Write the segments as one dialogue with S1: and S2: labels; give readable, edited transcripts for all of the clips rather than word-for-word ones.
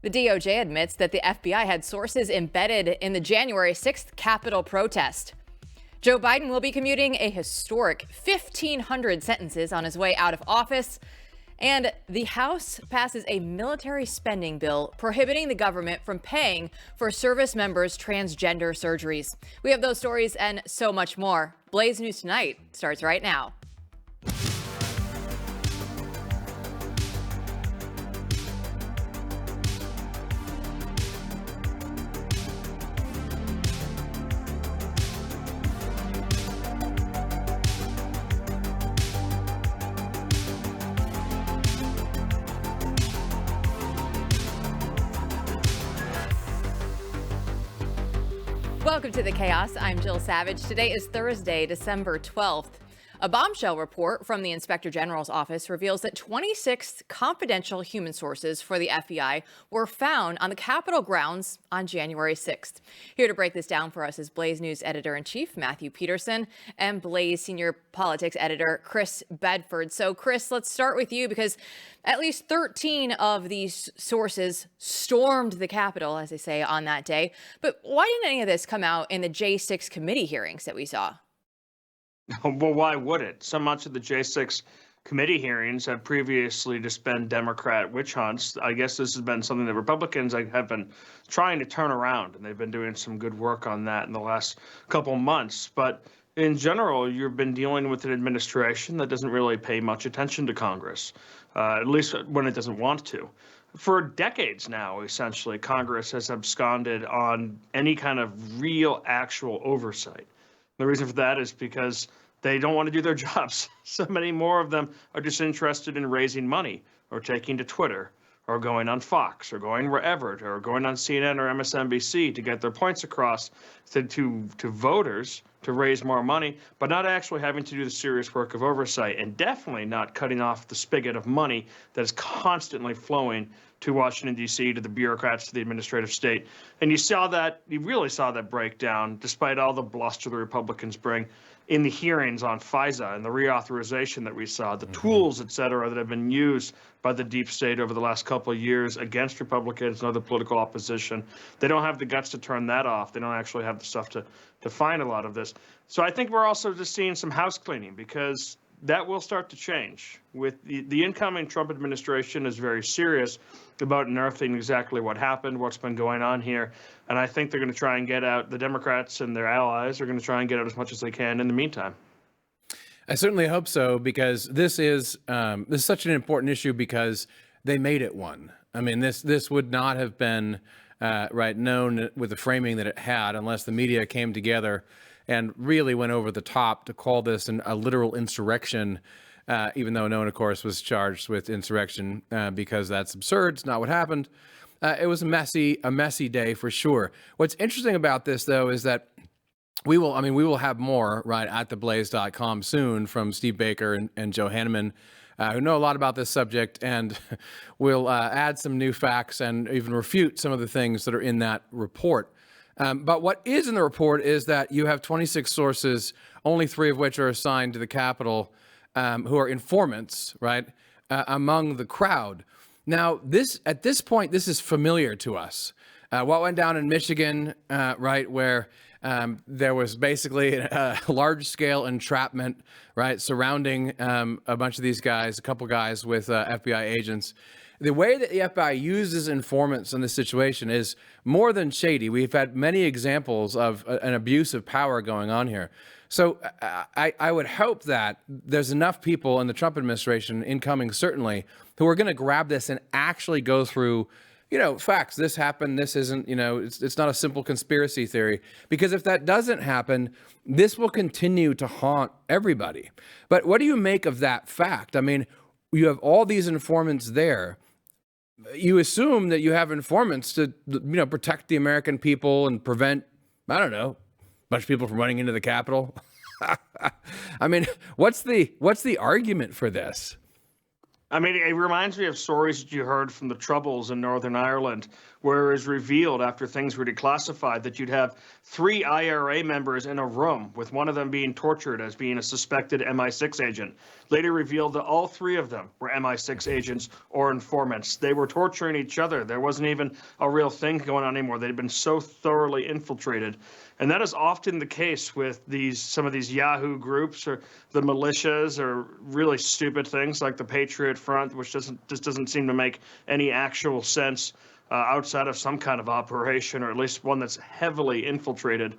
S1: The DOJ admits that the FBI had sources embedded in the January 6th Capitol protest. Joe Biden will be commuting a historic 1,500 sentences on his way out of office. And the House passes a military spending bill prohibiting the government from paying for service members' transgender surgeries. We have those stories and so much more. Blaze News Tonight starts right now. Welcome to the chaos. I'm Jill Savage. Today is Thursday, December 12th. A bombshell report from the Inspector General's office reveals that 26 confidential human sources for the FBI were found on the Capitol grounds on January 6th. Here to break this down for us is Blaze News Editor-in-Chief Matthew Peterson and Blaze Senior Politics Editor Chris Bedford. So, Chris, let's start with you because at least 13 of these sources stormed the Capitol, as they say, on that day. But why didn't any of this come out in the J6 committee hearings that we saw?
S2: Well, why would it? So much of the J6 committee hearings have previously just been Democrat witch hunts. I guess this has been something that Republicans have been trying to turn around, and they've been doing some good work on that in the last couple months. But in general, you've been dealing with an administration that doesn't really pay much attention to Congress, at least when it doesn't want to. For decades now, essentially, Congress has absconded on any kind of real, actual oversight. The reason for that is because they don't want to do their jobs. So many more of them are just interested in raising money or taking to Twitter or going on Fox or going wherever or going on CNN or MSNBC to get their points across to voters to raise more money, but not actually having to do the serious work of oversight and definitely not cutting off the spigot of money that is constantly flowing to Washington, D.C., to the bureaucrats, to the administrative state. And you really saw that breakdown, despite all the bluster the Republicans bring in the hearings on FISA and the reauthorization that we saw, the tools, et cetera, that have been used by the deep state over the last couple of years against Republicans and other political opposition. They don't have the guts to turn that off. They don't actually have the stuff to find a lot of this. So I think we're also just seeing some house cleaning because that will start to change. With the incoming Trump administration is very serious about unearthing exactly what happened, what's been going on here. And I think they're going to try and get out, the Democrats and their allies are going to try and get out as much as they can in the meantime.
S3: I certainly hope so, because this is such an important issue because they made it one. I mean, this would not have been known with the framing that it had unless the media came together and really went over the top to call this a literal insurrection, even though no one, of course, was charged with insurrection because that's absurd. It's not what happened. It was a messy day for sure. What's interesting about this, though, is that we will have more at theblaze.com soon from Steve Baker and Joe Hanneman, who know a lot about this subject, and will add some new facts and even refute some of the things that are in that report. But what is in the report is that you have 26 sources, only 3 of which are assigned to the Capitol, who are informants, among the crowd. Now, at this point, this is familiar to us. What went down in Michigan, where there was basically a large-scale entrapment, surrounding a bunch of these guys, a couple guys with FBI agents. The way that the FBI uses informants in this situation is more than shady. We've had many examples of an abuse of power going on here. So I would hope that there's enough people in the Trump administration, incoming certainly, who are going to grab this and actually go through, facts. This happened. This isn't, it's not a simple conspiracy theory. Because if that doesn't happen, this will continue to haunt everybody. But what do you make of that fact? I mean, you have all these informants there. You assume that you have informants to, protect the American people and prevent, a bunch of people from running into the Capitol. I mean, what's the argument for this?
S2: I mean, it reminds me of stories that you heard from the Troubles in Northern Ireland, where it was revealed after things were declassified that you'd have 3 IRA members in a room, with one of them being tortured as being a suspected MI6 agent. Later revealed that all 3 of them were MI6 agents or informants. They were torturing each other. There wasn't even a real thing going on anymore. They'd been so thoroughly infiltrated. And that is often the case with some of these Yahoo groups or the militias or really stupid things like the Patriot Front, which doesn't seem to make any actual sense outside of some kind of operation, or at least one that's heavily infiltrated.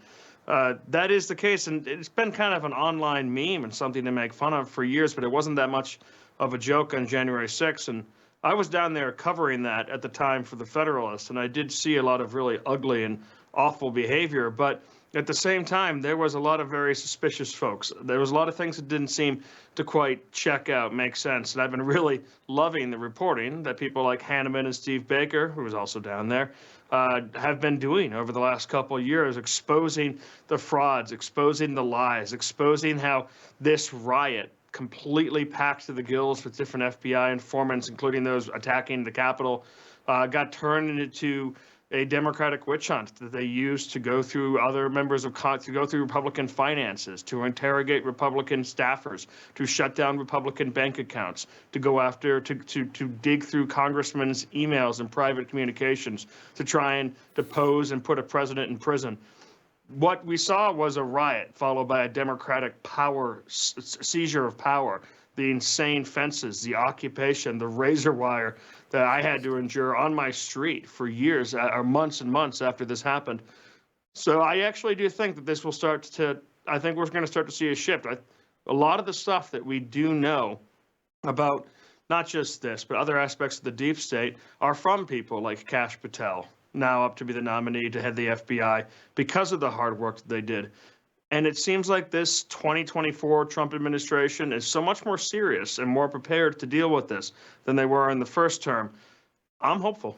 S2: That is the case, and it's been kind of an online meme and something to make fun of for years, but it wasn't that much of a joke on January 6th. And I was down there covering that at the time for the Federalist, and I did see a lot of really ugly and awful behavior, but at the same time, there was a lot of very suspicious folks. There was a lot of things that didn't seem to quite check out, make sense. And I've been really loving the reporting that people like Hanneman and Steve Baker, who was also down there, have been doing over the last couple of years, exposing the frauds, exposing the lies, exposing how this riot, completely packed to the gills with different FBI informants, including those attacking the Capitol, got turned into a Democratic witch hunt that they used to go through other members of to go through Republican finances, to interrogate Republican staffers, to shut down Republican bank accounts, to go after, to dig through congressmen's emails and private communications, to try and depose and put a president in prison. What we saw was a riot followed by a Democratic seizure of power. The insane fences, the occupation, the razor wire that I had to endure on my street for years, or months and months after this happened. So I actually do think that this will I think we're going to start to see a shift. A lot of the stuff that we do know about not just this, but other aspects of the deep state are from people like Kash Patel, now up to be the nominee to head the FBI because of the hard work that they did. And it seems like this 2024 Trump administration is so much more serious and more prepared to deal with this than they were in the first term. I'm hopeful.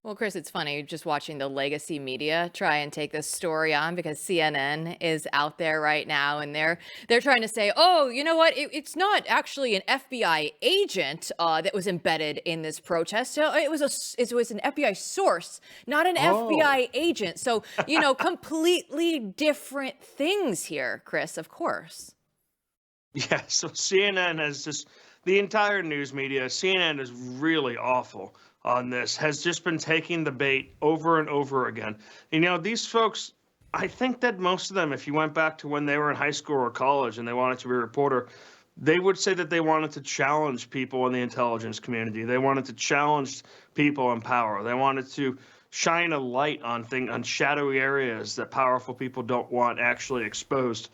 S1: Well, Chris, it's funny just watching the legacy media try and take this story on, because CNN is out there right now and they're trying to say, oh, you know what? It's not actually an FBI agent that was embedded in this protest. So it was an FBI source, not an FBI agent. So, completely different things here, Chris, of course.
S2: Yeah, so CNN has just, the entire news media, CNN is really awful on this, has just been taking the bait over and over again. These folks, I think that most of them, if you went back to when they were in high school or college and they wanted to be a reporter, they would say that they wanted to challenge people in the intelligence community. They wanted to challenge people in power. They wanted to shine a light on shadowy areas that powerful people don't want actually exposed.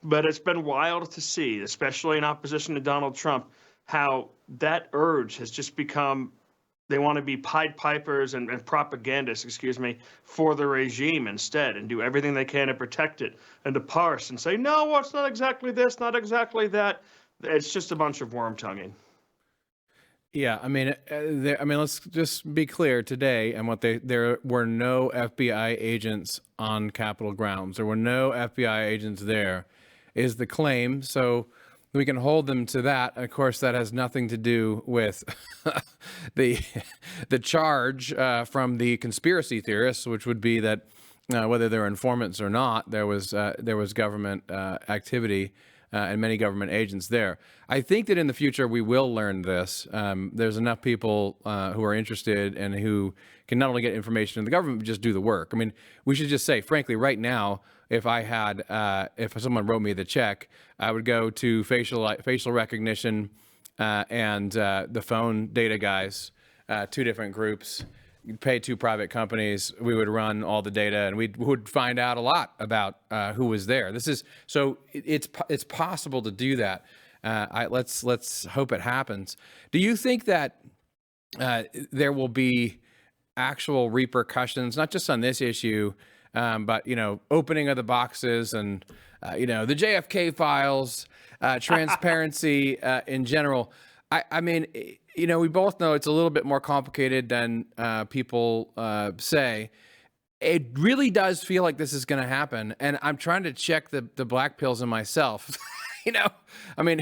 S2: But it's been wild to see, especially in opposition to Donald Trump, how that urge has just become, they want to be Pied Pipers and propagandists, for the regime instead, and do everything they can to protect it and to parse and say, no, well, it's not exactly this, not exactly that. It's just a bunch of worm tonguing.
S3: Yeah, let's just be clear today. And there were no FBI agents on Capitol grounds. There were no FBI agents there, is the claim. So we can hold them to that. Of course, that has nothing to do with the charge from the conspiracy theorists, which would be that whether they're informants or not, there was government activity and many government agents there. I think that in the future we will learn this. There's enough people who are interested and who can not only get information in the government, but just do the work. I mean, we should just say, frankly, right now, if someone wrote me the check, I would go to facial recognition and the phone data guys, 2 different groups. You'd pay 2 private companies. We would run all the data, and we would find out a lot about who was there. It's possible to do that. Let's hope it happens. Do you think that there will be actual repercussions, not just on this issue, but opening of the boxes and the JFK files, transparency in general? I mean, we both know it's a little bit more complicated than people say. It really does feel like this is going to happen, and I'm trying to check the black pills in myself. I mean,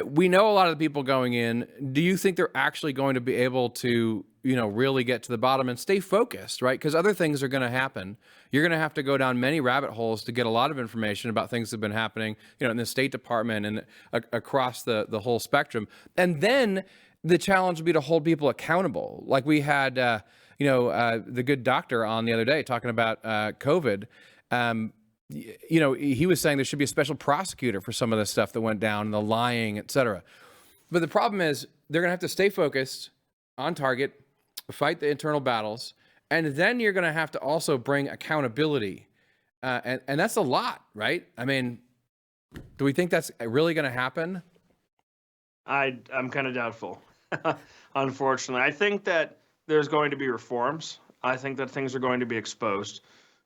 S3: we know a lot of the people going in. Do you think they're actually going to be able to, really get to the bottom and stay focused, right? Because other things are going to happen. You're going to have to go down many rabbit holes to get a lot of information about things that have been happening, in the State Department and across the whole spectrum. And then the challenge would be to hold people accountable. Like we had, the good doctor on the other day talking about COVID. He was saying there should be a special prosecutor for some of the stuff that went down, the lying, et cetera. But the problem is they're going to have to stay focused, on target, fight the internal battles, and then you're going to have to also bring accountability. And that's a lot, right? I mean, do we think that's really going to happen?
S2: I'm kind of doubtful, unfortunately. I think that there's going to be reforms. I think that things are going to be exposed.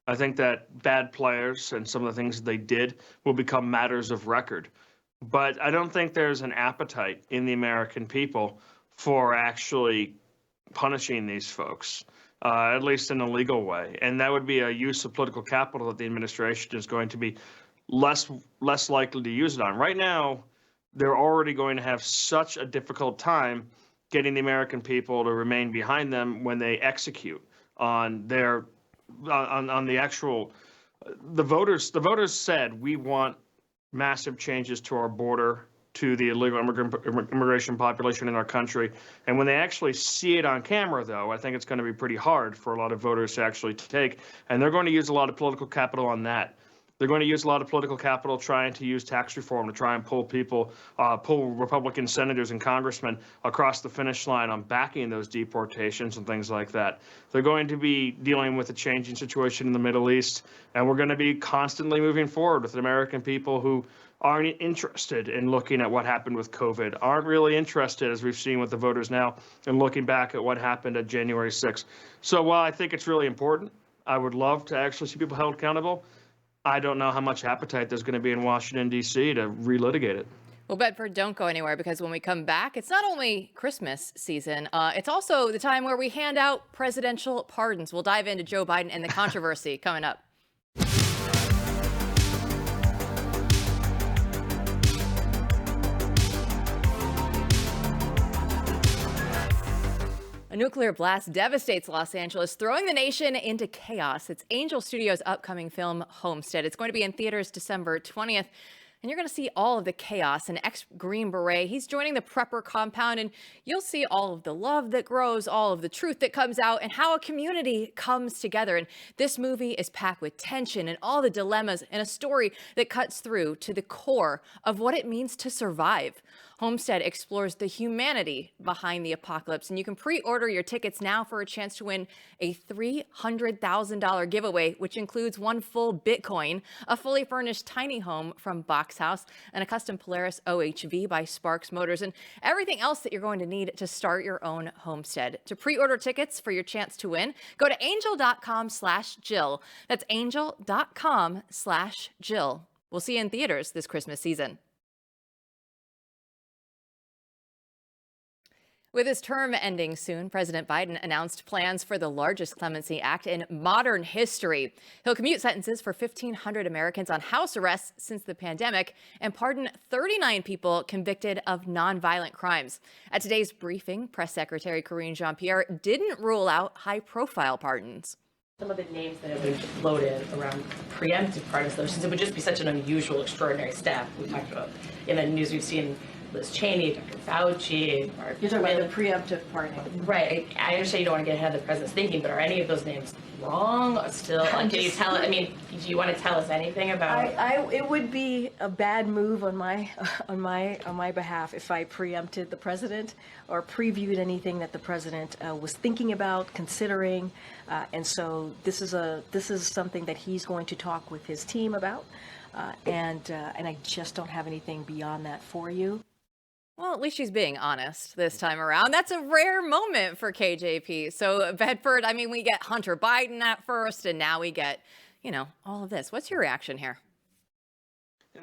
S2: I think that bad players and some of the things that they did will become matters of record. But I don't think there's an appetite in the American people for actually punishing these folks, at least in a legal way. And that would be a use of political capital that the administration is going to be less likely to use it on. Right now, they're already going to have such a difficult time getting the American people to remain behind them when they execute on their on the actual the voters said we want massive changes to our border, to the illegal immigration population in our country. And when they actually see it on camera, though, I think it's going to be pretty hard for a lot of voters to actually take. And they're going to use a lot of political capital on that. They're going to use a lot of political capital trying to use tax reform to try and pull Republican senators and congressmen across the finish line on backing those deportations and things like that. They're going to be dealing with a changing situation in the Middle East, and we're going to be constantly moving forward with American people who aren't interested in looking at what happened with COVID, aren't really interested, as we've seen with the voters now, in looking back at what happened at January 6th. So while I think it's really important, I would love to actually see people held accountable. I don't know how much appetite there's going to be in Washington, D.C. to relitigate it.
S1: Well, Bedford, don't go anywhere, because when we come back, it's not only Christmas season, it's also the time where we hand out presidential pardons. We'll dive into Joe Biden and the controversy coming up. A nuclear blast devastates Los Angeles, throwing the nation into chaos. It's Angel Studios' upcoming film, Homestead. It's going to be in theaters December 20th. And you're going to see all of the chaos. An ex-Green Beret, he's joining the prepper compound, and you'll see all of the love that grows, all of the truth that comes out, and how a community comes together. And this movie is packed with tension and all the dilemmas, and a story that cuts through to the core of what it means to survive. Homestead explores the humanity behind the apocalypse, and you can pre-order your tickets now for a chance to win a $300,000 giveaway, which includes one full Bitcoin, a fully furnished tiny home from BoxHouse, and a custom Polaris OHV by Sparks Motors, and everything else that you're going to need to start your own homestead. To pre-order tickets for your chance to win, go to angel.com/Jill. That's angel.com/Jill. We'll see you in theaters this Christmas season. With his term ending soon, President Biden announced plans for the largest clemency act in modern history. He'll commute sentences for 1,500 Americans on house arrest since the pandemic and pardon 39 people convicted of nonviolent crimes. At today's briefing, Press Secretary Karine Jean-Pierre didn't rule out high-profile pardons.
S4: Some of the names that have been floated around preemptive pardons, though, since it would just be such an unusual, extraordinary step. We talked about in the news, we've seen Liz Cheney, Dr. Fauci.
S5: You're talking about the preemptive pardoning.
S4: Right. I understand you don't want to get ahead of the president's thinking, but are any of those names wrong still? Can you tell, I mean, do you want to tell us anything about?
S5: It would be a bad move on my behalf if I preempted the president or previewed anything that the president was thinking about, considering, and so this is something that he's going to talk with his team about, and I just don't have anything beyond that for you.
S1: Well, at least she's being honest this time around. That's a rare moment for KJP. So, Bedford, I mean, we get Hunter Biden at first, and now we get, all of this. What's your reaction here?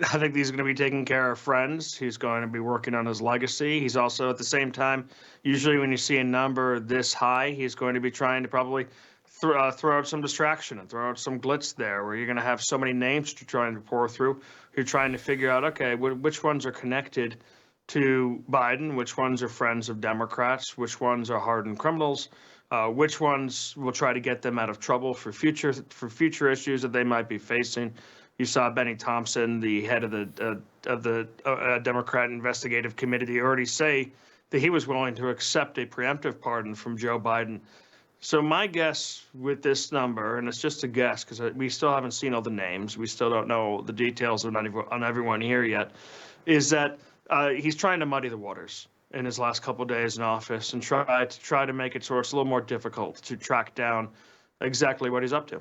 S2: I think he's going to be taking care of friends. He's going to be working on his legacy. He's also, at the same time, usually when you see a number this high, he's going to be trying to probably throw out some distraction and throw out some glitz there, where you're going to have so many names to try and pour through. You're trying to figure out, okay, which ones are connected to Biden, which ones are friends of Democrats, which ones are hardened criminals, which ones will try to get them out of trouble for future issues that they might be facing. You saw Benny Thompson, the head of the Democrat investigative committee, already say that he was willing to accept a preemptive pardon from Joe Biden. So my guess with this number, and it's just a guess because we still haven't seen all the names, we still don't know the details on everyone here yet, is that he's trying to muddy the waters in his last couple of days in office and try to make it so it's a little more difficult to track down exactly what he's up to.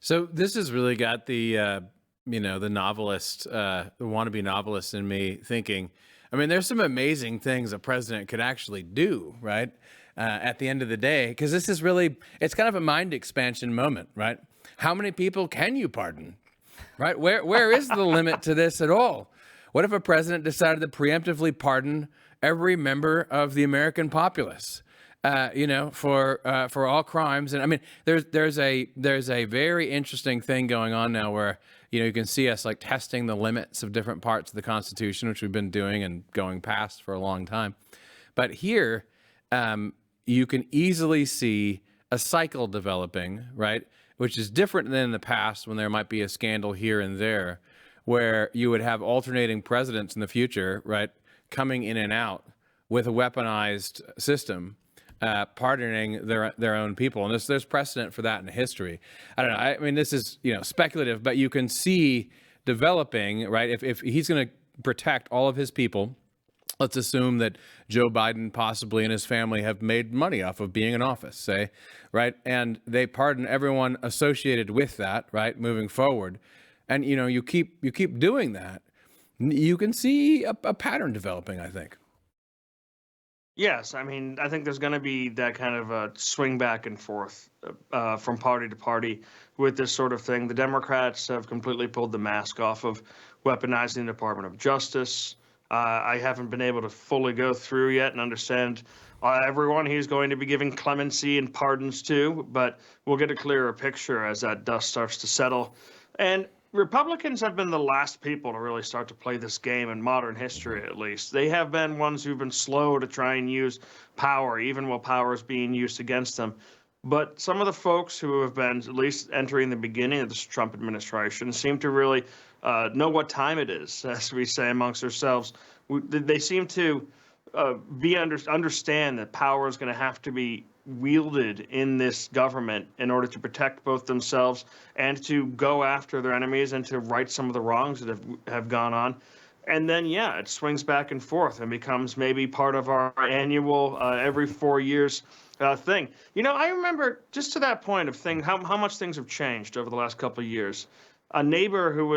S3: So this has really got the the novelist, the wannabe novelist in me thinking. I mean, there's some amazing things a president could actually do, right? At the end of the day, because this is really, it's kind of a mind expansion moment, right? How many people can you pardon, right? Where is the limit to this at all? What if a president decided to preemptively pardon every member of the American populace, for all crimes? And I mean, there's a very interesting thing going on now where, you can see us like testing the limits of different parts of the Constitution, which we've been doing and going past for a long time. But here, you can easily see a cycle developing, right? Which is different than in the past when there might be a scandal here and there, where you would have alternating presidents in the future, right, coming in and out with a weaponized system, pardoning their own people. And there's precedent for that in history. I don't know. I mean, this is, speculative, but you can see developing, right? If he's going to protect all of his people, let's assume that Joe Biden possibly and his family have made money off of being in office, say, right? And they pardon everyone associated with that, right, moving forward. And, you keep doing that. You can see a pattern developing, I think.
S2: Yes, I mean, I think there's going to be that kind of a swing back and forth from party to party with this sort of thing. The Democrats have completely pulled the mask off of weaponizing the Department of Justice. I haven't been able to fully go through yet and understand everyone he's going to be giving clemency and pardons to, but we'll get a clearer picture as that dust starts to settle. And Republicans have been the last people to really start to play this game in modern history, at least. They have been ones who've been slow to try and use power, even while power is being used against them. But some of the folks who have been at least entering the beginning of this Trump administration seem to really know what time it is, as we say amongst ourselves. They seem to understand that power is going to have to be wielded in this government in order to protect both themselves and to go after their enemies and to right some of the wrongs that have gone on. And then, it swings back and forth and becomes maybe part of our annual every 4 years thing. I remember just to that point of how much things have changed over the last couple of years. A neighbor who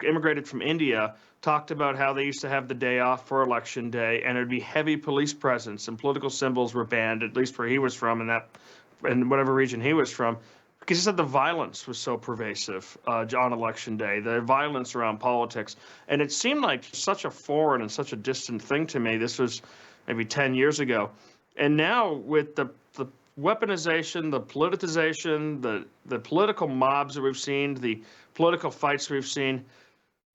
S2: immigrated from India talked about how they used to have the day off for election day, and there'd be heavy police presence and political symbols were banned, at least where he was from, in whatever region he was from, because he said the violence was so pervasive on election day, the violence around politics. And it seemed like such a foreign and such a distant thing to me. This was maybe 10 years ago. And now with the weaponization, the politicization, the political mobs that we've seen, the political fights we've seen,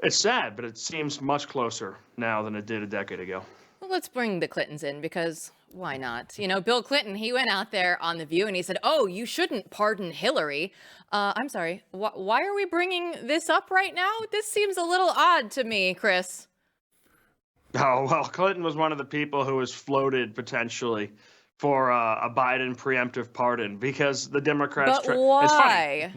S2: it's sad, but it seems much closer now than it did a decade ago.
S1: Well, let's bring the Clintons in because why not? Bill Clinton, he went out there on The View and he said, oh, you shouldn't pardon Hillary. I'm sorry. Why are we bringing this up right now? This seems a little odd to me, Chris.
S2: Oh, well, Clinton was one of the people who was floated potentially for a Biden preemptive pardon because the Democrats.
S1: But why?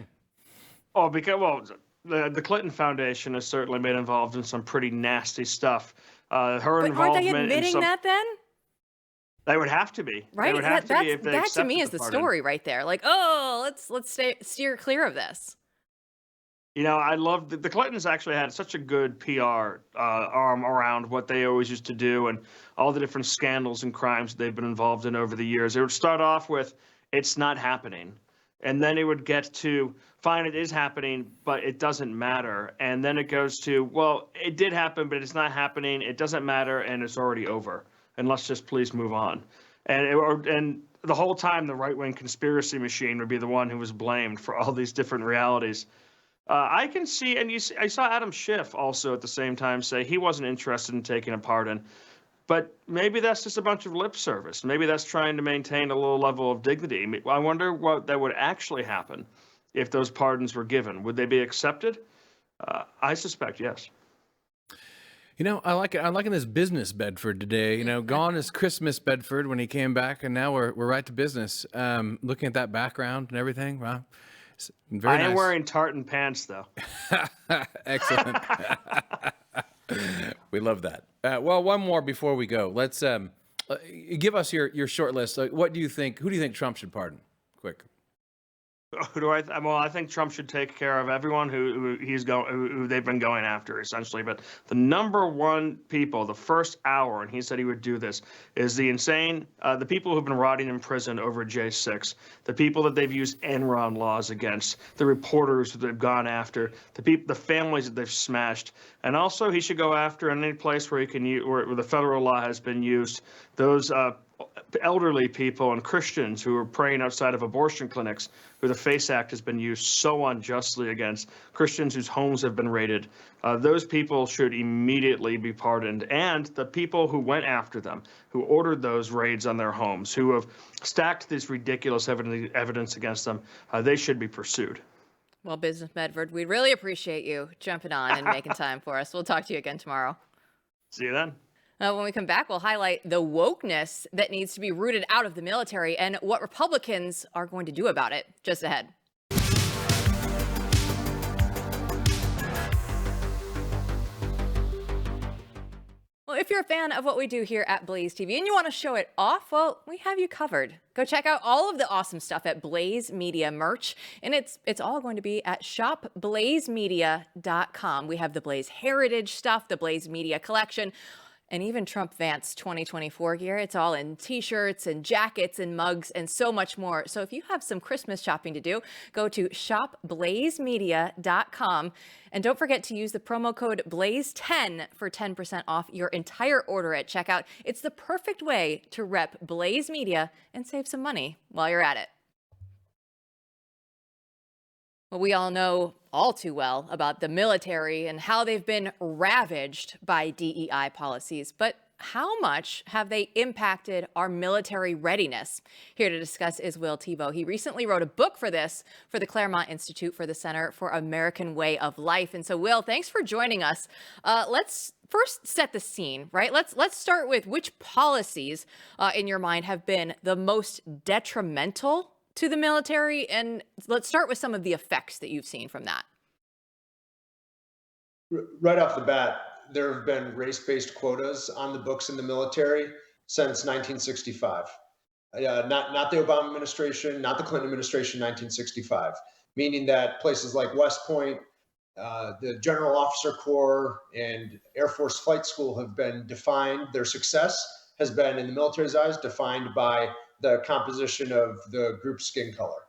S2: Oh, because, the Clinton Foundation has certainly been involved in some pretty nasty stuff. Her
S1: but
S2: involvement.
S1: Aren't they admitting that then?
S2: They would have to be.
S1: Right.
S2: They would have to be if they
S1: that to me
S2: accepted
S1: is the
S2: pardon.
S1: story right there. Like, oh, let's steer clear of this.
S2: I love the Clintons actually had such a good PR arm around what they always used to do and all the different scandals and crimes they've been involved in over the years. It would start off with, it's not happening. And then it would get to, fine, it is happening, but it doesn't matter. And then it goes to, well, it did happen, but it's not happening. It doesn't matter, and it's already over. And let's just please move on. And the whole time, the right-wing conspiracy machine would be the one who was blamed for all these different realities. I can see, and I saw Adam Schiff also at the same time say he wasn't interested in taking a pardon. But maybe that's just a bunch of lip service. Maybe that's trying to maintain a low level of dignity. I wonder what that would actually happen if those pardons were given. Would they be accepted? I suspect yes.
S3: You know, I like it. I'm liking this business Bedford today. You know, gone is Christmas Bedford when he came back, and now we're right to business. Looking at that background and everything, wow, it's very
S2: I am
S3: nice.
S2: wearing tartan pants though.
S3: Excellent. We love that. Well, one more before we go. Let's give us your short list. What do you think? Who do you think Trump should pardon? Quick.
S2: Who do I? Well, I think Trump should take care of everyone who they've been going after, essentially. But the number one people, the first hour, and he said he would do this, is the insane, the people who've been rotting in prison over J6, the people that they've used Enron laws against, the reporters that they've gone after, the families that they've smashed, and also he should go after in any place where he can use, where the federal law has been used, those elderly people and Christians who are praying outside of abortion clinics, who the FACE Act has been used so unjustly against, Christians whose homes have been raided. Those people should immediately be pardoned. And the people who went after them, who ordered those raids on their homes, who have stacked this ridiculous evidence against them, they should be pursued.
S1: Well, Business Bedford, we really appreciate you jumping on and making time for us. We'll talk to you again tomorrow.
S2: See you then.
S1: When we come back, we'll highlight the wokeness that needs to be rooted out of the military and what Republicans are going to do about it. Just ahead. Well, if you're a fan of what we do here at Blaze TV and you want to show it off, well, we have you covered. Go check out all of the awesome stuff at Blaze Media merch, and it's all going to be at shopblazemedia.com. We have the Blaze Heritage stuff, the Blaze Media collection, and even Trump Vance 2024 gear. It's all in t-shirts and jackets and mugs and so much more. So if you have some Christmas shopping to do, go to shopblazemedia.com. And don't forget to use the promo code BLAZE10 for 10% off your entire order at checkout. It's the perfect way to rep Blaze Media and save some money while you're at it. Well, we all know all too well about the military and how they've been ravaged by DEI policies, but how much have they impacted our military readiness? Here to discuss is Will Thibeau. He recently wrote a book for this for the Claremont Institute for the Center for American Way of Life. And so, Will, thanks for joining us. Let's first set the scene, right? Let's start with which policies in your mind have been the most detrimental to the military, and let's start with some of the effects that you've seen from that.
S6: Right off the bat, there have been race-based quotas on the books in the military since 1965. Not the Obama administration, not the Clinton administration, 1965, meaning that places like West Point, the General Officer Corps, and Air Force Flight School have been defined. Their success has been, in the military's eyes, defined by the composition of the group's skin color.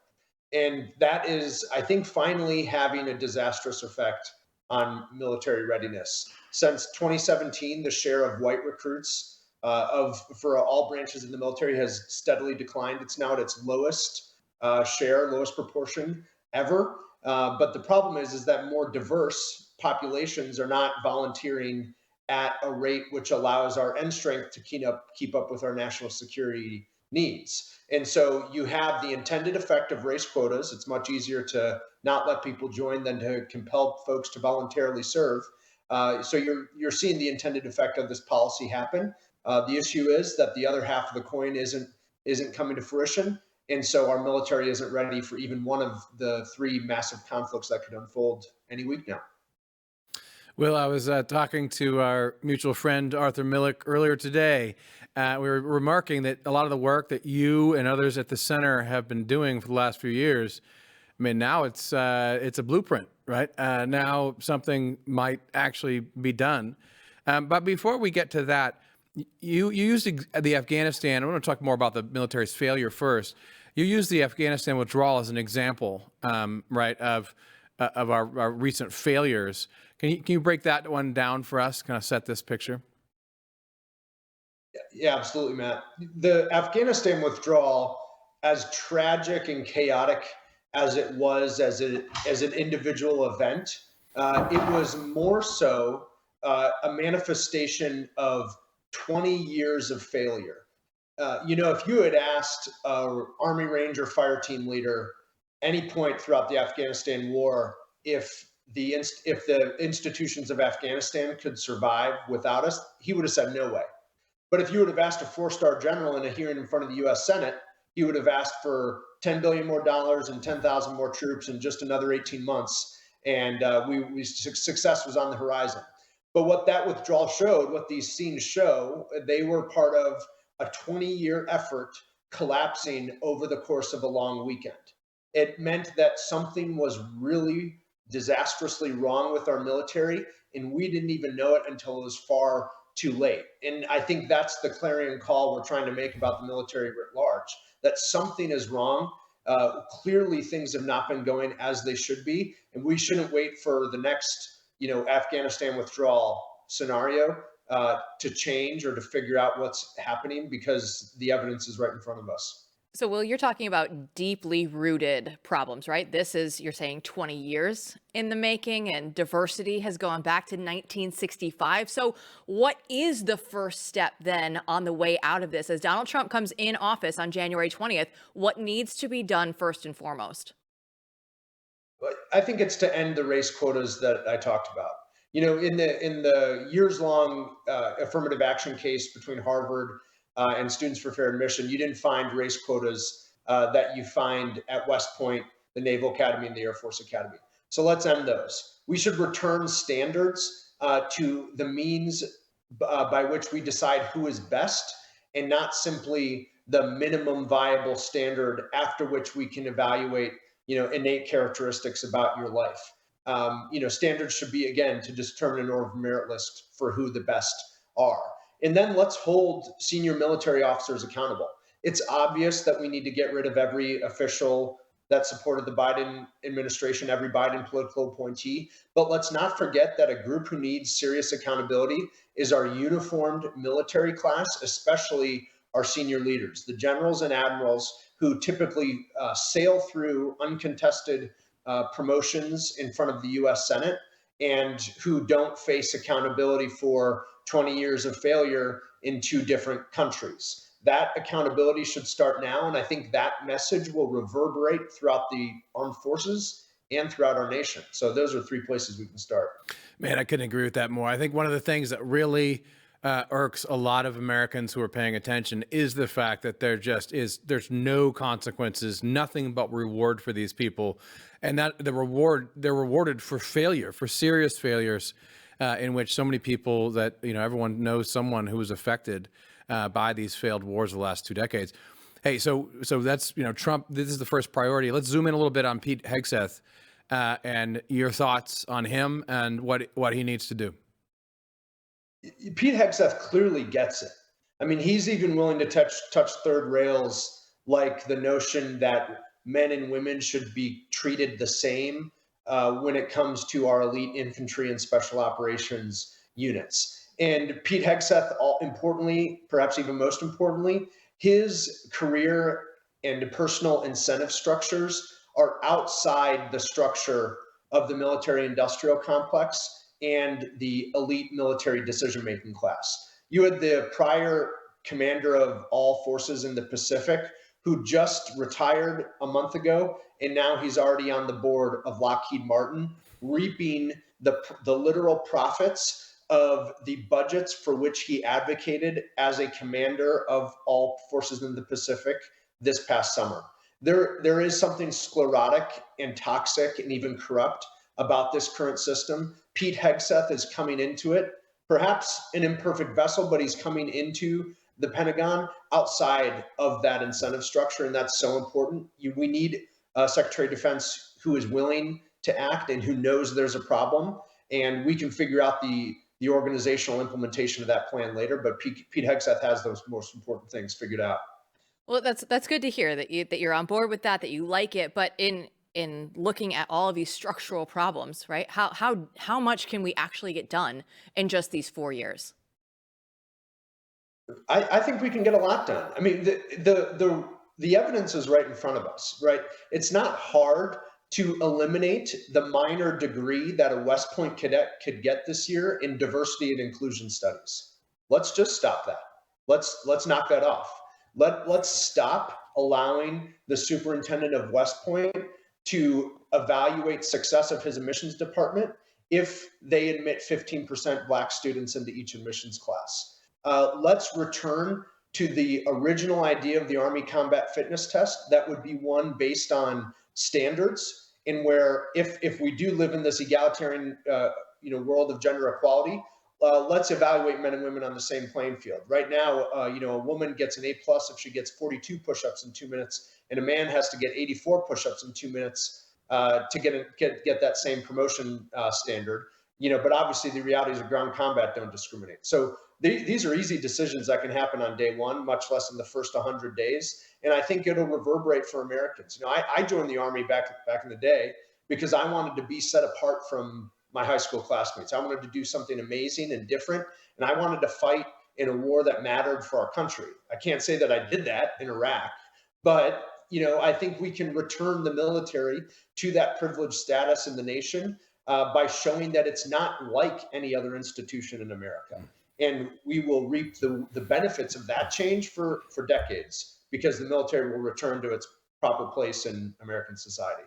S6: And that is, I think, finally having a disastrous effect on military readiness. Since 2017, the share of white recruits for all branches in the military has steadily declined. It's now at its lowest lowest proportion ever. But the problem is that more diverse populations are not volunteering at a rate which allows our end strength to keep up with our national security needs. And so you have the intended effect of race quotas. It's much easier to not let people join than to compel folks to voluntarily serve. So you're seeing the intended effect of this policy happen. The issue is that the other half of the coin isn't coming to fruition. And so our military isn't ready for even one of the three massive conflicts that could unfold any week now.
S3: Well, I was talking to our mutual friend, Arthur Millick, earlier today. We were remarking that a lot of the work that you and others at the center have been doing for the last few years, I mean, now it's a blueprint, right? Now something might actually be done. But before we get to that, you used the Afghanistan. I want to talk more about the military's failure first. You used the Afghanistan withdrawal as an example, right, of our recent failures. Can you break that one down for us, kind of set this picture?
S6: Yeah, absolutely, Matt. The Afghanistan withdrawal, as tragic and chaotic as it was as an individual event. It was more so a manifestation of 20 years of failure. If you had asked an Army Ranger fire team leader any point throughout the Afghanistan war if the institutions of Afghanistan could survive without us, he would have said no way. But if you would have asked a 4-star general in a hearing in front of the U.S. Senate, he would have asked for $10 billion more and 10,000 more troops in just another 18 months, and success was on the horizon. But what that withdrawal showed, what these scenes show, they were part of a 20-year effort collapsing over the course of a long weekend. It meant that something was really disastrously wrong with our military, and we didn't even know it until it was far too late. And I think that's the clarion call we're trying to make about the military writ large, that something is wrong. Clearly, things have not been going as they should be, and we shouldn't wait for the next, Afghanistan withdrawal scenario to change or to figure out what's happening, because the evidence is right in front of us.
S1: So, Will, you're talking about deeply rooted problems, right? This is, you're saying, 20 years in the making, and diversity has gone back to 1965. So what is the first step then on the way out of this? As Donald Trump comes in office on January 20th, what needs to be done first and foremost?
S6: I think it's to end the race quotas that I talked about. In the years-long affirmative action case between Harvard and Students for Fair Admission, you didn't find race quotas that you find at West Point, the Naval Academy, and the Air Force Academy. So let's end those. We should return standards to the means by which we decide who is best, and not simply the minimum viable standard after which we can evaluate innate characteristics about your life. Standards should be, again, to determine an order of merit list for who the best are. And then let's hold senior military officers accountable. It's obvious that we need to get rid of every official that supported the Biden administration, every Biden political appointee. But let's not forget that a group who needs serious accountability is our uniformed military class, especially our senior leaders, the generals and admirals who typically sail through uncontested promotions in front of the U.S. Senate, and who don't face accountability for 20 years of failure in 2 different countries. That accountability should start now, and I think that message will reverberate throughout the armed forces and throughout our nation. So those are 3 places we can start.
S3: Man, I couldn't agree with that more. I think one of the things that really irks a lot of Americans who are paying attention is the fact that there's no consequences, nothing but reward for these people, and that they're rewarded for failure, for serious failures, in which so many people that everyone knows someone who was affected by these failed wars the last 2 decades. Hey, so that's Trump. This is the first priority. Let's zoom in a little bit on Pete Hegseth and your thoughts on him and what he needs to do.
S6: Pete Hegseth clearly gets it. I mean, he's even willing to touch third rails, like the notion that men and women should be treated the same when it comes to our elite infantry and special operations units. And Pete Hegseth, importantly, perhaps even most importantly, his career and personal incentive structures are outside the structure of the military-industrial complex and the elite military decision-making class. You had the prior commander of all forces in the Pacific who just retired a month ago, and now he's already on the board of Lockheed Martin, reaping the literal profits of the budgets for which he advocated as a commander of all forces in the Pacific this past summer. There is something sclerotic and toxic and even corrupt about this current system. Pete Hegseth is coming into it, perhaps an imperfect vessel, but he's coming into the Pentagon outside of that incentive structure, and that's so important. We need a Secretary of Defense who is willing to act and who knows there's a problem, and we can figure out the organizational implementation of that plan later, but Pete Hegseth has those most important things figured out.
S1: Well, that's good to hear that you're on board with that you like it, but in looking at all of these structural problems, right? How much can we actually get done in just these 4 years?
S6: I think we can get a lot done. I mean, the the evidence is right in front of us, right? It's not hard to eliminate the minor degree that a West Point cadet could get this year in diversity and inclusion studies. Let's just stop that. Let's knock that off. Let's stop allowing the superintendent of West Point to evaluate success of his admissions department if they admit 15% Black students into each admissions class. Let's return to the original idea of the Army Combat Fitness Test. That would be one based on standards, in where if we do live in this egalitarian world of gender equality, let's evaluate men and women on the same playing field. Right now, a woman gets an A+ if she gets 42 push-ups in 2 minutes, and a man has to get 84 push-ups in 2 minutes to get that same promotion standard. But obviously the realities of ground combat don't discriminate. So these are easy decisions that can happen on day one, much less in the first 100 days. And I think it'll reverberate for Americans. I joined the Army back in the day because I wanted to be set apart from my high school classmates. I wanted to do something amazing and different, and I wanted to fight in a war that mattered for our country. I can't say that I did that in Iraq, but I think we can return the military to that privileged status in the nation by showing that it's not like any other institution in America. And we will reap the benefits of that change for decades, because the military will return to its proper place in American society.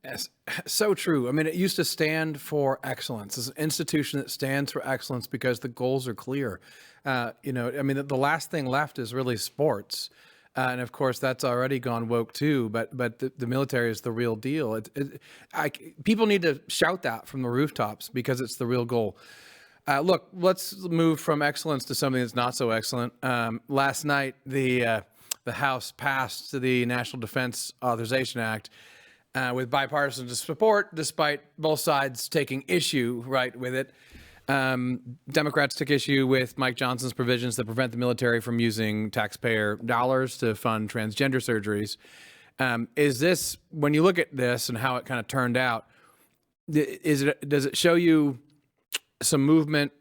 S3: Yes, so true. I mean, it used to stand for excellence. It's an institution that stands for excellence because the goals are clear. The last thing left is really sports. And of course, that's already gone woke too, but the military is the real deal. People need to shout that from the rooftops because it's the real goal. Look, let's move from excellence to something that's not so excellent. Last night, the House passed the National Defense Authorization Act with bipartisan support, despite both sides taking issue with it. Democrats took issue with Mike Johnson's provisions that prevent the military from using taxpayer dollars to fund transgender surgeries. Is this, when you look at this and how it kind of turned out, does it show you some movement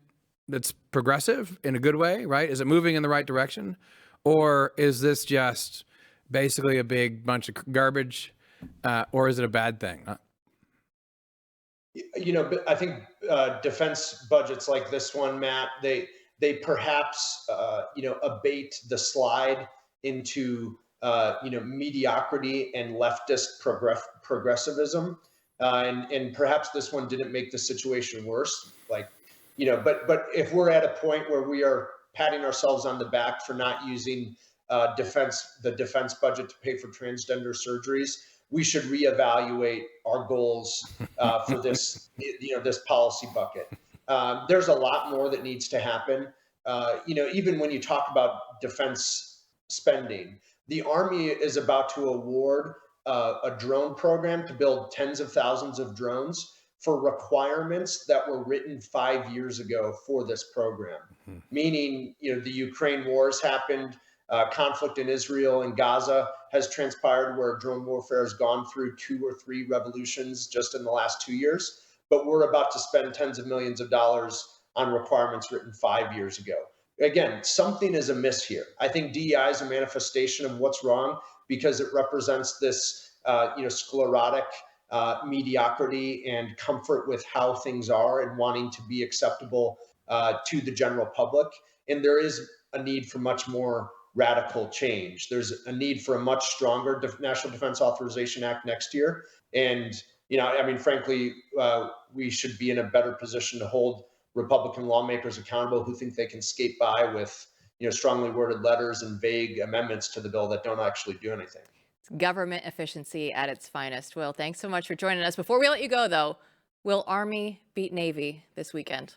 S3: that's progressive in a good way, right? Is it moving in the right direction? Or is this just basically a big bunch of garbage? Or is it a bad thing?
S6: I think defense budgets like this one, Matt, they perhaps abate the slide into mediocrity and leftist progressivism, and perhaps this one didn't make the situation worse. But if we're at a point where we are patting ourselves on the back for not using the defense budget to pay for transgender surgeries, we should reevaluate our goals for this, this policy bucket. There's a lot more that needs to happen. Even when you talk about defense spending, the Army is about to award a drone program to build tens of thousands of drones for requirements that were written 5 years ago for this program. Mm-hmm. Meaning, the Ukraine wars happened. Conflict in Israel and Gaza has transpired where drone warfare has gone through 2 or 3 revolutions just in the last 2 years. But we're about to spend tens of millions of dollars on requirements written 5 years ago. Again, something is amiss here. I think DEI is a manifestation of what's wrong because it represents this, sclerotic mediocrity and comfort with how things are and wanting to be acceptable to the general public. And there is a need for much more radical change. There's a need for a much stronger National Defense Authorization Act next year. And, frankly, we should be in a better position to hold Republican lawmakers accountable who think they can skate by with, strongly worded letters and vague amendments to the bill that don't actually do anything.
S1: It's government efficiency at its finest. Will, thanks so much for joining us. Before we let you go, though, will Army beat Navy this weekend?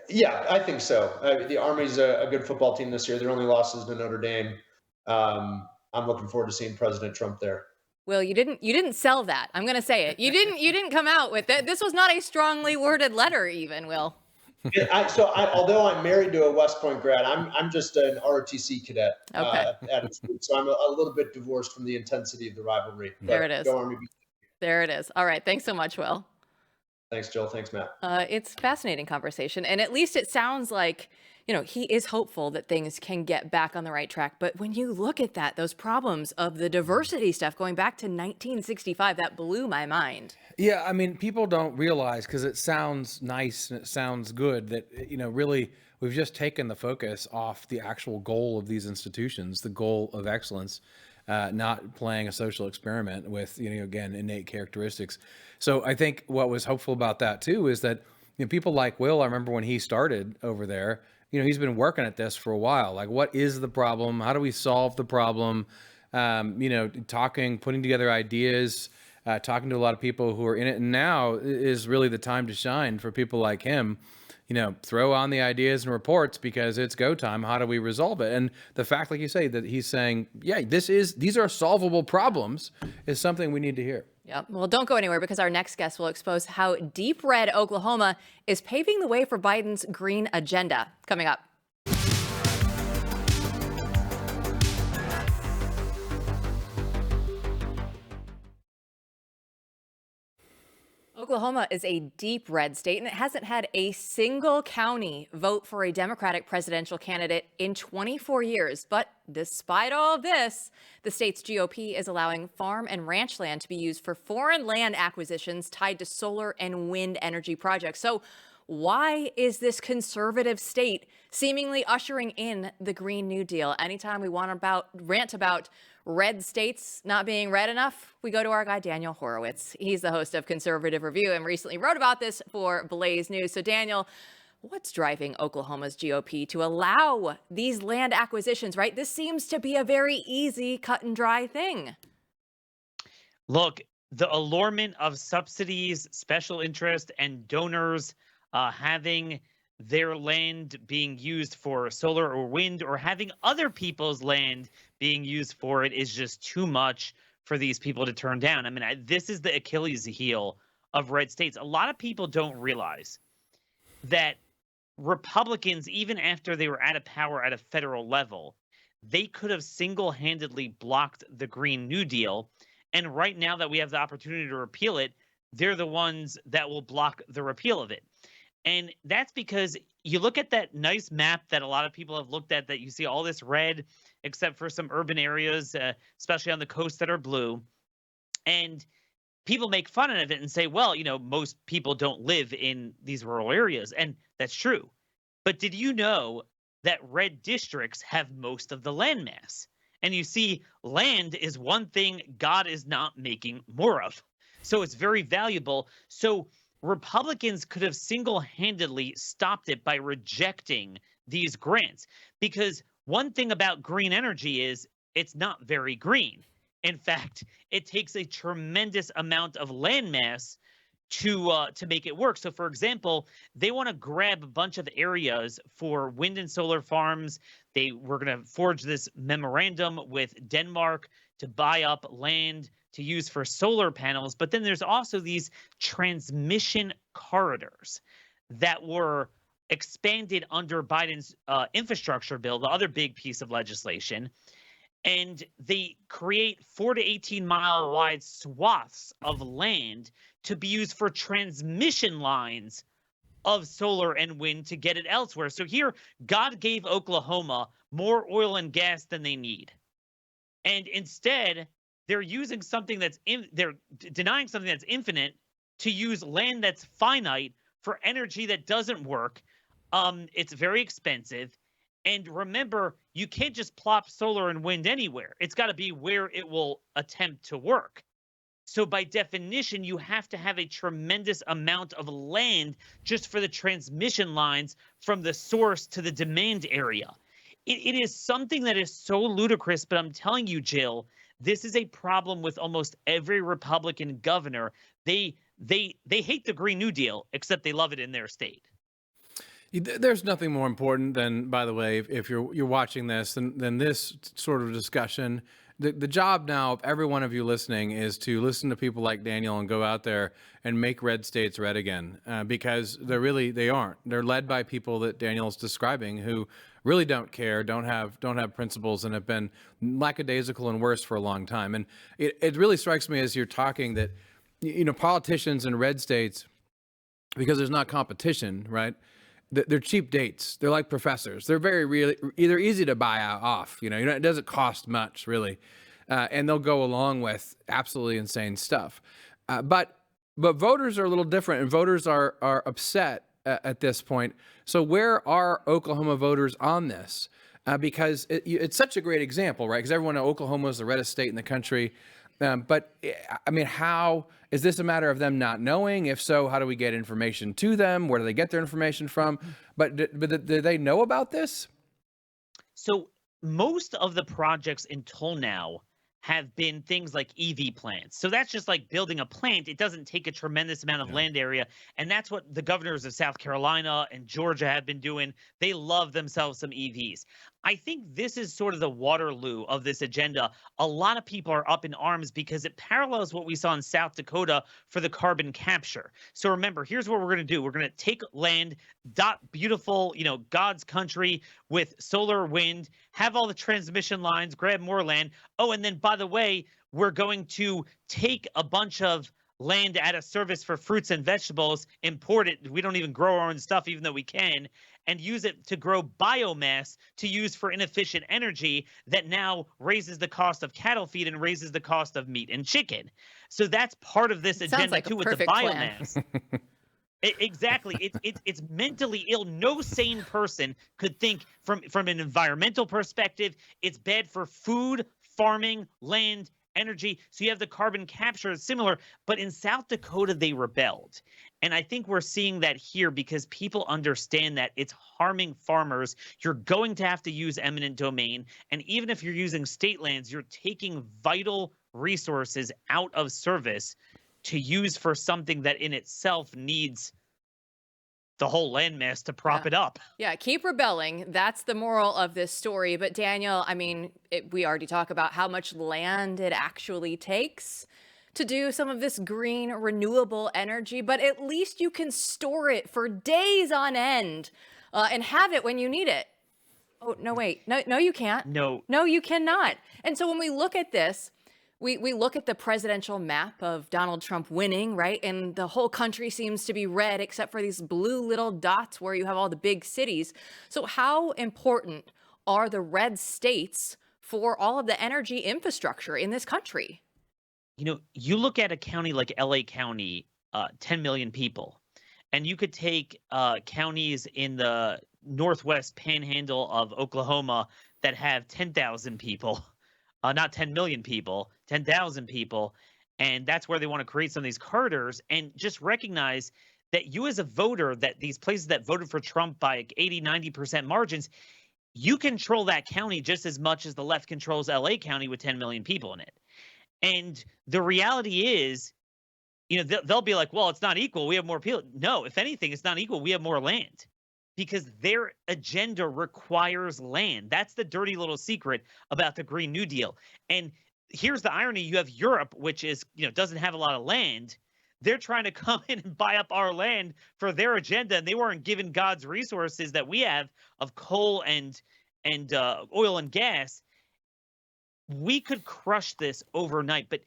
S6: Yeah, I think so. The Army's a good football team this year. Their only loss is to Notre Dame. I'm looking forward to seeing President Trump there.
S1: Will, you didn't sell that. I'm going to say it. You didn't come out with it. This was not a strongly worded letter, even, Will.
S6: Although I'm married to a West Point grad, I'm just an ROTC cadet.
S1: Okay.
S6: So I'm a little bit divorced from the intensity of the rivalry.
S1: There it is.
S6: Go Army.
S1: There it is. All right. Thanks so much, Will.
S6: Thanks, Jill. Thanks, Matt.
S1: It's fascinating conversation. And at least it sounds like, he is hopeful that things can get back on the right track. But when you look at that, those problems of the diversity stuff going back to 1965, that blew my mind.
S3: Yeah, I mean, people don't realize, because it sounds nice and it sounds good, that, really we've just taken the focus off the actual goal of these institutions, the goal of excellence, not playing a social experiment with, again, innate characteristics. So I think what was hopeful about that too is that, people like Will, I remember when he started over there, he's been working at this for a while. Like, what is the problem? How do we solve the problem? Talking, putting together ideas, talking to a lot of people who are in it. And now is really the time to shine for people like him. Throw on the ideas and reports, because it's go time. How do we resolve it? And the fact, like you say, that he's saying, yeah, these are solvable problems, is something we need to hear.
S1: Yep. Well, don't go anywhere, because our next guest will expose how deep red Oklahoma is paving the way for Biden's green agenda. Coming up. Oklahoma is a deep red state, and it hasn't had a single county vote for a Democratic presidential candidate in 24 years. But despite all of this, the state's GOP is allowing farm and ranch land to be used for foreign land acquisitions tied to solar and wind energy projects. So why is this conservative state seemingly ushering in the Green New Deal? Anytime we want to rant about red states not being red enough, we go to our guy, Daniel Horowitz. He's the host of Conservative Review and recently wrote about this for Blaze News. So Daniel, what's driving Oklahoma's GOP to allow these land acquisitions, right? This seems to be a very easy, cut and dry thing.
S7: Look, the allurement of subsidies, special interest, and donors having their land being used for solar or wind, or having other people's land being used for it, is just too much for these people to turn down. I mean, this is the Achilles heel of red states. A lot of people don't realize that Republicans, even after they were out of power at a federal level, they could have single-handedly blocked the Green New Deal. And right now that we have the opportunity to repeal it, they're the ones that will block the repeal of it. And that's because you look at that nice map that a lot of people have looked at, that you see all this red, except for some urban areas, especially on the coast, that are blue. And people make fun of it and say, well, most people don't live in these rural areas. And that's true. But did you know that red districts have most of the landmass? And you see, land is one thing God is not making more of. So it's very valuable. So Republicans could have single-handedly stopped it by rejecting these grants, because one thing about green energy is it's not very green. In fact, it takes a tremendous amount of landmass to make it work. So, for example, they want to grab a bunch of areas for wind and solar farms. They were going to forge this memorandum with Denmark to buy up land to use for solar panels. But then there's also these transmission corridors that were expanded under Biden's infrastructure bill, the other big piece of legislation. And they create 4 to 18 mile wide swaths of land to be used for transmission lines of solar and wind to get it elsewhere. So here, God gave Oklahoma more oil and gas than they need. And instead, they're using something they're denying something that's infinite to use land that's finite for energy that doesn't work. It's very expensive. And remember, you can't just plop solar and wind anywhere. It's got to be where it will attempt to work. So by definition, you have to have a tremendous amount of land just for the transmission lines from the source to the demand area. It is something that is so ludicrous, but I'm telling you, Jill, this is a problem with almost every Republican governor. They hate the Green New Deal, except they love it in their state.
S3: There's nothing more important than, by the way, if you're watching this, than this sort of discussion. The job now of every one of you listening is to listen to people like Daniel and go out there and make red states red again, because they aren't. They're led by people that Daniel's describing who really don't care, don't have principles, and have been lackadaisical and worse for a long time. And it really strikes me as you're talking that, politicians in red states because there's not competition, right? They're cheap dates. They're like professors. They're they're easy to buy off. It doesn't cost much really, and they'll go along with absolutely insane stuff. But voters are a little different, and voters are upset at this point. So where are Oklahoma voters on this? Because it's such a great example, right? Because everyone in Oklahoma is the reddest state in the country. But I mean, how is this a matter of them not knowing? If so, how do we get information to them? Where do they get their information from? But do they know about this?
S7: So most of the projects until now have been things like EV plants. So that's just like building a plant. It doesn't take a tremendous amount of land area. And that's what the governors of South Carolina and Georgia have been doing. They love themselves some EVs. I think this is sort of the Waterloo of this agenda. A lot of people are up in arms because it parallels what we saw in South Dakota for the carbon capture. So remember, here's what we're going to do. We're going to take land, dot beautiful, God's country with solar, wind, have all the transmission lines, grab more land. Oh, and then by the way, we're going to take a bunch of land out of service for fruits and vegetables, import it. We don't even grow our own stuff, even though we can, and use it to grow biomass to use for inefficient energy that now raises the cost of cattle feed and raises the cost of meat and chicken. So that's part of this agenda too, with the biomass. Exactly. It's mentally ill. No sane person could think from an environmental perspective, it's bad for food, farming, land, energy. So you have the carbon capture is similar, but in South Dakota, they rebelled. And I think we're seeing that here because people understand that it's harming farmers. You're going to have to use eminent domain. And even if you're using state lands, you're taking vital resources out of service to use for something that in itself needs the whole landmass to prop it up.
S1: Yeah, keep rebelling. That's the moral of this story. But Daniel, I mean, we already talk about how much land it actually takes to do some of this green renewable energy, but at least you can store it for days on end and have it when you need it. Oh, no, wait. No, you can't.
S7: No,
S1: you cannot. And so when we look at this, we look at the presidential map of Donald Trump winning, right? And the whole country seems to be red except for these blue little dots where you have all the big cities. So how important are the red states for all of the energy infrastructure in this country?
S7: You look at a county like LA County, 10 million people, and you could take counties in the northwest panhandle of Oklahoma that have 10,000 people. Not 10 million people, 10,000 people. And that's where they want to create some of these corridors, and just recognize that you as a voter, that these places that voted for Trump by like 80, 90% margins, you control that county just as much as the left controls LA County with 10 million people in it. And the reality is, they'll be like, well, it's not equal. We have more people. No, if anything, it's not equal. We have more land. Because their agenda requires land. That's the dirty little secret about the Green New Deal. And here's the irony. You have Europe, which is, doesn't have a lot of land. They're trying to come in and buy up our land for their agenda. And they weren't given God's resources that we have of coal and oil and gas. We could crush this overnight. But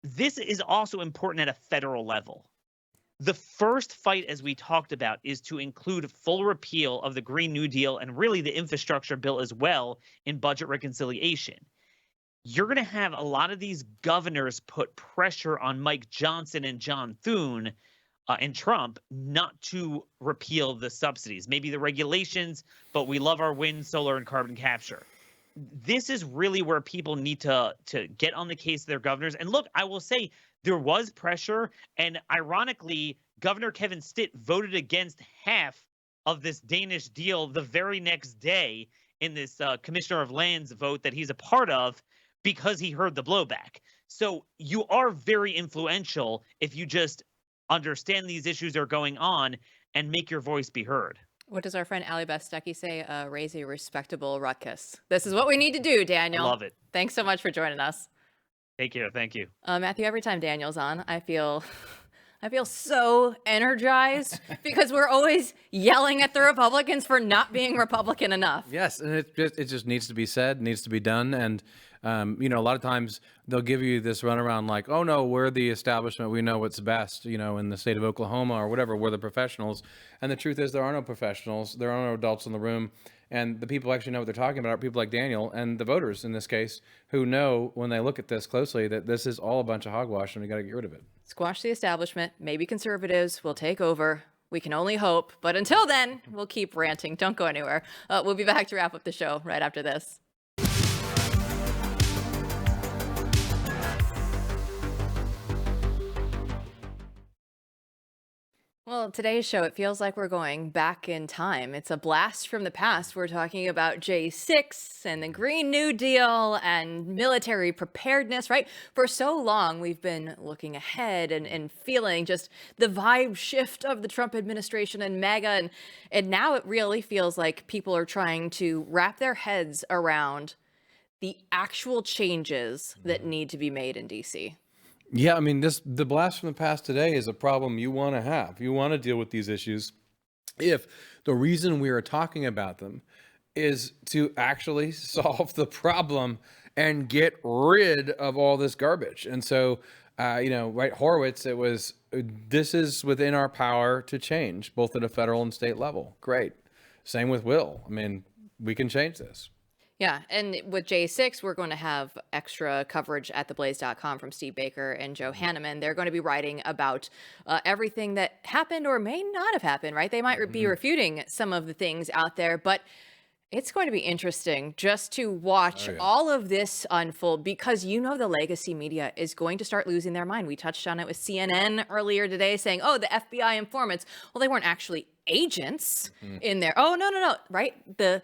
S7: this is also important at a federal level. The first fight, as we talked about, is to include full repeal of the Green New Deal and really the infrastructure bill as well in budget reconciliation. You're going to have a lot of these governors put pressure on Mike Johnson and John Thune and Trump not to repeal the subsidies, maybe the regulations, but we love our wind, solar, and carbon capture. This is really where people need to get on the case of their governors. And look, I will say, there was pressure, and ironically, Governor Kevin Stitt voted against half of this Danish deal the very next day in this Commissioner of Lands vote that he's a part of because he heard the blowback. So you are very influential if you just understand these issues are going on and make your voice be heard.
S1: What does our friend Allie Beth Stuckey say? Raise a respectable ruckus. This is what we need to do, Daniel.
S7: I love it.
S1: Thanks so much for joining us.
S7: Take care. Thank you.
S1: Matthew, every time Daniel's on, I feel so energized because we're always yelling at the Republicans for not being Republican enough.
S3: Yes, and it just needs to be said, needs to be done. And A lot of times they'll give you this runaround like, oh no, we're the establishment, we know what's best, in the state of Oklahoma or whatever, we're the professionals. And the truth is there are no professionals, there are no adults in the room. And the people who actually know what they're talking about are people like Daniel and the voters in this case, who know when they look at this closely that this is all a bunch of hogwash and we got to get rid of it.
S1: Squash the establishment. Maybe conservatives will take over. We can only hope. But until then, we'll keep ranting. Don't go anywhere. We'll be back to wrap up the show right after this. Well, today's show, it feels like we're going back in time. It's a blast from the past. We're talking about J6 and the Green New Deal and military preparedness, right? For so long, we've been looking ahead and feeling just the vibe shift of the Trump administration and MAGA. And now it really feels like people are trying to wrap their heads around the actual changes that need to be made in D.C.
S3: Yeah, I mean, the blast from the past today is a problem you want to have. You want to deal with these issues if the reason we are talking about them is to actually solve the problem and get rid of all this garbage. And so, right, Horowitz, this is within our power to change, both at a federal and state level. Great. Same with Will. I mean, we can change this.
S1: Yeah, and with J6, we're going to have extra coverage at theblaze.com from Steve Baker and Joe Hanneman. They're going to be writing about everything that happened or may not have happened, right? They might be refuting some of the things out there, but it's going to be interesting just to watch all of this unfold because the legacy media is going to start losing their mind. We touched on it with CNN earlier today saying, oh, the FBI informants. Well, they weren't actually agents in there. Oh, no, right? The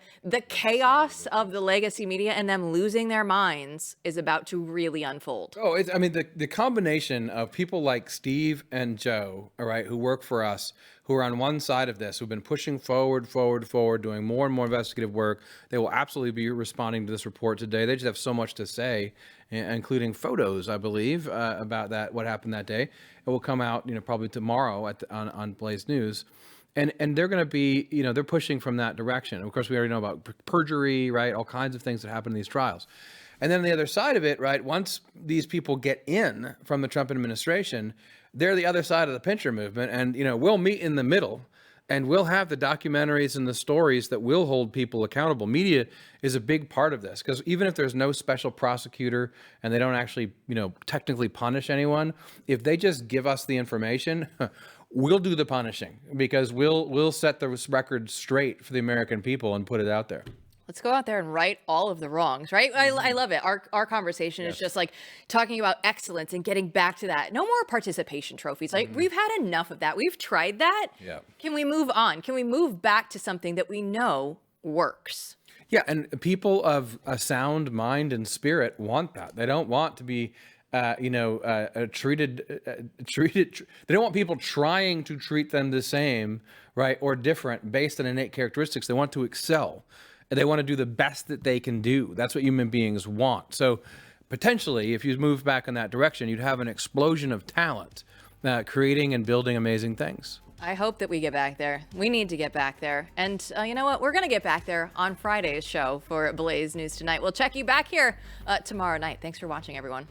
S1: chaos of the legacy media and them losing their minds is about to really unfold.
S3: Oh, the combination of people like Steve and Joe, all right, who work for us, who are on one side of this, who've been pushing forward, doing more and more investigative work. They will absolutely be responding to this report today. They just have so much to say, including photos, I believe, about what happened that day. It will come out, probably tomorrow on Blaze News. And they're going to be, they're pushing from that direction. Of course, we already know about perjury, right? All kinds of things that happen in these trials. And then the other side of it, right? Once these people get in from the Trump administration, they're the other side of the pincher movement. And, we'll meet in the middle and we'll have the documentaries and the stories that will hold people accountable. Media is a big part of this because even if there's no special prosecutor and they don't actually, technically punish anyone, if they just give us the information, we'll do the punishing because we'll set the record straight for the American people and put it out there.
S1: Let's go out there and right all of the wrongs, right? I love it. Our conversation is just like talking about excellence and getting back to that. No more participation trophies. Like we've had enough of that. We've tried that.
S3: Yeah.
S1: Can we move on? Can we move back to something that we know works?
S3: Yeah, and people of a sound mind and spirit want that. They don't want to be treated. They don't want people trying to treat them the same, right, or different based on innate characteristics. They want to excel. They want to do the best that they can do. That's what human beings want. So potentially, if you move back in that direction, you'd have an explosion of talent, creating and building amazing things.
S1: I hope that we get back there. We need to get back there. And you know what? We're going to get back there on Friday's show for Blaze News Tonight. We'll check you back here tomorrow night. Thanks for watching, everyone.